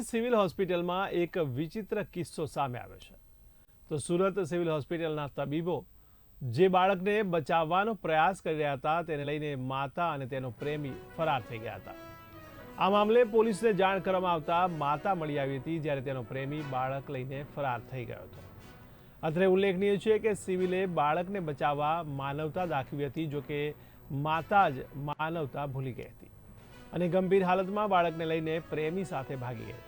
Civil હોસ્પિટલમાં એક વિચિત્ર કિસ્સો સામે આવ્યો છે. તો સુરત સિવિલ હોસ્પિટલના તબીબો જે બાળકને બચાવવાનો પ્રયાસ કરી રહ્યા હતા તેને લઈને માતા અને તેનો પ્રેમી ફરાર થઈ ગયા હતા. આ મામલે પોલીસને જાણ કરવામાં આવતા માતા મળી આવી હતી, જ્યારે તેનો પ્રેમી બાળક લઈને ફરાર થઈ ગયો હતો. અત્રે ઉલ્લેખનીય છે કે સિવિલે બાળકને બચાવવા માનવતા દાખવી હતી, જોકે માતા જ માનવતા ભૂલી ગઈ હતી અને ગંભીર હાલતમાં બાળકને લઈને પ્રેમી સાથે ભાગી ગઈ હતી.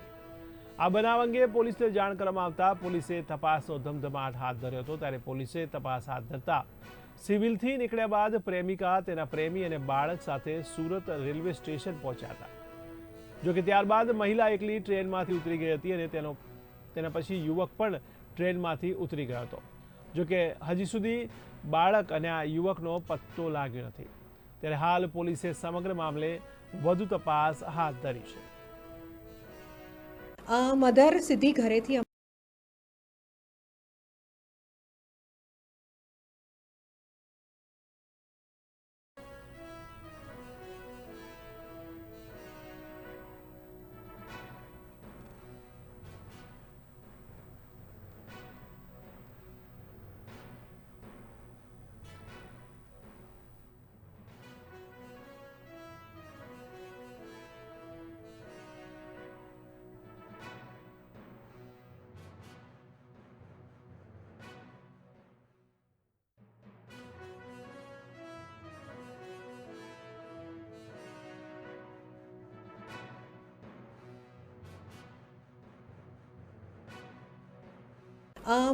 આ બનાવ અંગે પોલીસને જાણ કરવામાં આવતા પોલીસે તપાસનો ધમધમાટ હાથ ધર્યો હતો. ત્યારે પોલીસે તપાસ હાથ ધરતા સિવિલથી નીકળ્યા બાદ પ્રેમિકા, તેના પ્રેમી અને બાળક સાથે સુરત રેલવે સ્ટેશન પહોંચ્યા હતા. જોકે ત્યારબાદ મહિલા એકલી ટ્રેનમાંથી ઉતરી ગઈ હતી અને તેના પછી યુવક પણ ટ્રેનમાંથી ઉતરી ગયો હતો. જોકે હજી સુધી બાળક અને આ યુવકનો પત્તો લાગ્યો નથી. ત્યારે હાલ પોલીસે સમગ્ર મામલે વધુ તપાસ હાથ ધરી છે. મધર સીધી ઘરેથી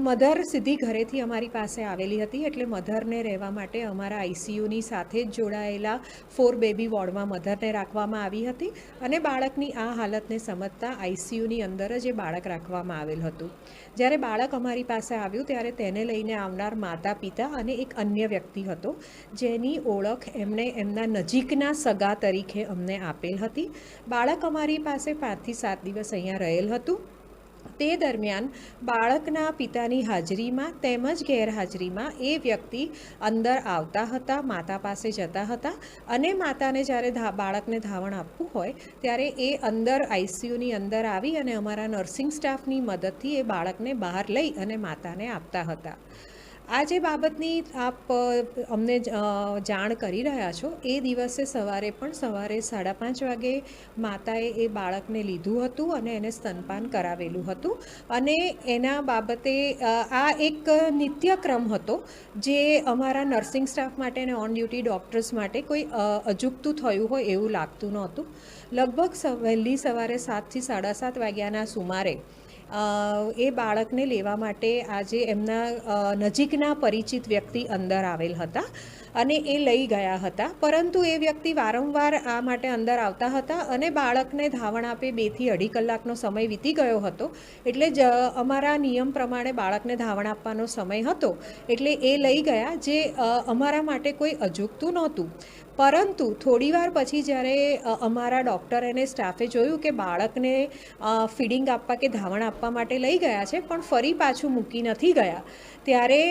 મધર સીધી ઘરેથી અમારી પાસે આવેલી હતી. એટલે મધરને રહેવા માટે અમારા આઈસીયુની સાથે જ જોડાયેલા 4 બેબી વોર્ડમાં મધરને રાખવામાં આવી હતી અને બાળકની આ હાલતને સમજતા આઈસીયુની અંદર જ એ બાળક રાખવામાં આવેલ હતું. જ્યારે બાળક અમારી પાસે આવ્યું ત્યારે તેને લઈને આવનાર માતા પિતા અને એક અન્ય વ્યક્તિ હતો, જેની ઓળખ એમણે એમના નજીકના સગા તરીકે અમને આપેલ હતી. બાળક અમારી પાસે 5 થી 7 દિવસ અહીંયા રહેલ હતું. તે દરમિયાન બાળકના પિતાની હાજરીમાં તેમજ ગેરહાજરીમાં એ વ્યક્તિ અંદર આવતા હતા, માતા પાસે જતા હતા અને માતાને જ્યારે બાળકને ધાવણ આપવું હોય ત્યારે એ અંદર આઈસીયુની અંદર આવી અને અમારા નર્સિંગ સ્ટાફની મદદથી એ બાળકને બહાર લઈ અને માતાને આપતા હતા. આ જે બાબતની આપ અમને જાણ કરી રહ્યા છો, એ દિવસે સવારે 5:30 વાગે માતાએ એ બાળકને લીધું હતું અને એને સ્તનપાન કરાવેલું હતું અને એના બાબતે આ એક નિત્યક્રમ હતો જે અમારા નર્સિંગ સ્ટાફ માટે અને ઓન ડ્યુટી ડૉક્ટર્સ માટે કોઈ અજુગતું થયું હોય એવું લાગતું નહોતું. લગભગ વહેલી સવારે 7 થી 7:30 વાગ્યાના સુમારે એ બાળકને લેવા માટે આજે એમના નજીકના પરિચિત વ્યક્તિ અંદર આવેલ હતા અને એ લઈ ગયા હતા. પરંતુ એ વ્યક્તિ વારંવાર આ માટે અંદર આવતા હતા અને બાળકને ધાવણ આપે 2 થી 2.5 કલાકનો સમય વીતી ગયો હતો. એટલે જ અમારા નિયમ પ્રમાણે બાળકને ધાવણ આપવાનો સમય હતો એટલે એ લઈ ગયા, જે અમારા માટે કોઈ અજુગતું નહોતું. પરંતુ થોડીવાર પછી જ્યારે અમારા ડૉક્ટર અને સ્ટાફે જોયું કે બાળકને ફીડિંગ આપવા કે ધાવણ આપવા માટે લઈ ગયા છે પણ ફરી પાછું મૂકી નથી ગયા, ત્યારે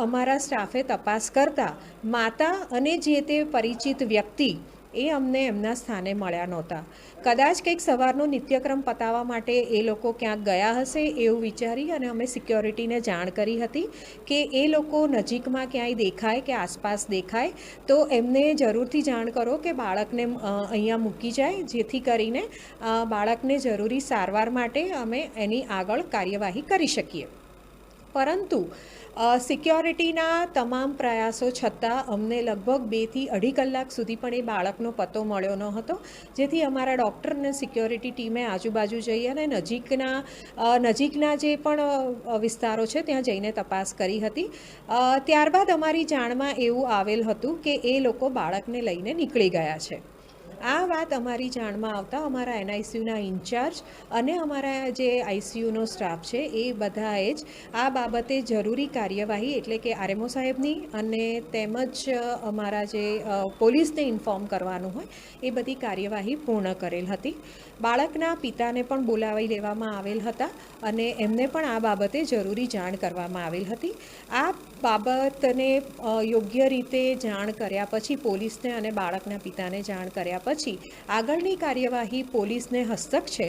અમારા સ્ટાફે તપાસ કરતા માતા અને જે તે પરિચિત વ્યક્તિ એ અમને એમના સ્થાને મળ્યા નહોતા. કદાચ કંઈક સવારનો નિત્યક્રમ પતાવવા માટે એ લોકો ક્યાંક ગયા હશે એવું વિચારી અને અમે સિક્યોરિટીને જાણ કરી હતી કે એ લોકો નજીકમાં ક્યાંય દેખાય કે આસપાસ દેખાય તો એમને જરૂરથી જાણ કરો કે બાળકને અહીંયા મૂકી જાય, જેથી કરીને બાળકને જરૂરી સારવાર માટે અમે એની આગળ કાર્યવાહી કરી શકીએ. પરંતુ સિક્યોરિટીના તમામ પ્રયાસો છતાં અમને લગભગ 2 થી 2.5 કલાક સુધી પણ એ બાળકનો પત્તો મળ્યો ન હતો, જેથી અમારા ડૉક્ટર અને સિક્યોરિટી ટીમે આજુબાજુ જઈ અને નજીકના જે પણ વિસ્તારો છે ત્યાં જઈને તપાસ કરી હતી. ત્યારબાદ અમારી જાણમાં એવું આવેલ હતું કે એ લોકો બાળકને લઈને નીકળી ગયા છે. આ વાત અમારી જાણમાં આવતા અમારા એનઆઈસીયુના ઇન્ચાર્જ અને અમારા જે આઈસીયુનો સ્ટાફ છે એ બધાએ જ આ બાબતે જરૂરી કાર્યવાહી એટલે કે આરએમઓ સાહેબની અને તેમજ અમારા જે પોલીસને ઇન્ફોર્મ કરવાનું હોય એ બધી કાર્યવાહી પૂર્ણ કરેલ હતી. બાળકના પિતાને પણ બોલાવી લેવામાં આવેલ હતા અને એમને પણ આ બાબતે જરૂરી જાણ કરવામાં આવેલ હતી. આ બાબતને યોગ્ય રીતે જાણ કર્યા પછી પોલીસને અને બાળકના પિતાને જાણ કર્યા પછી આગળની કાર્યવાહી પોલીસને હસ્તક છે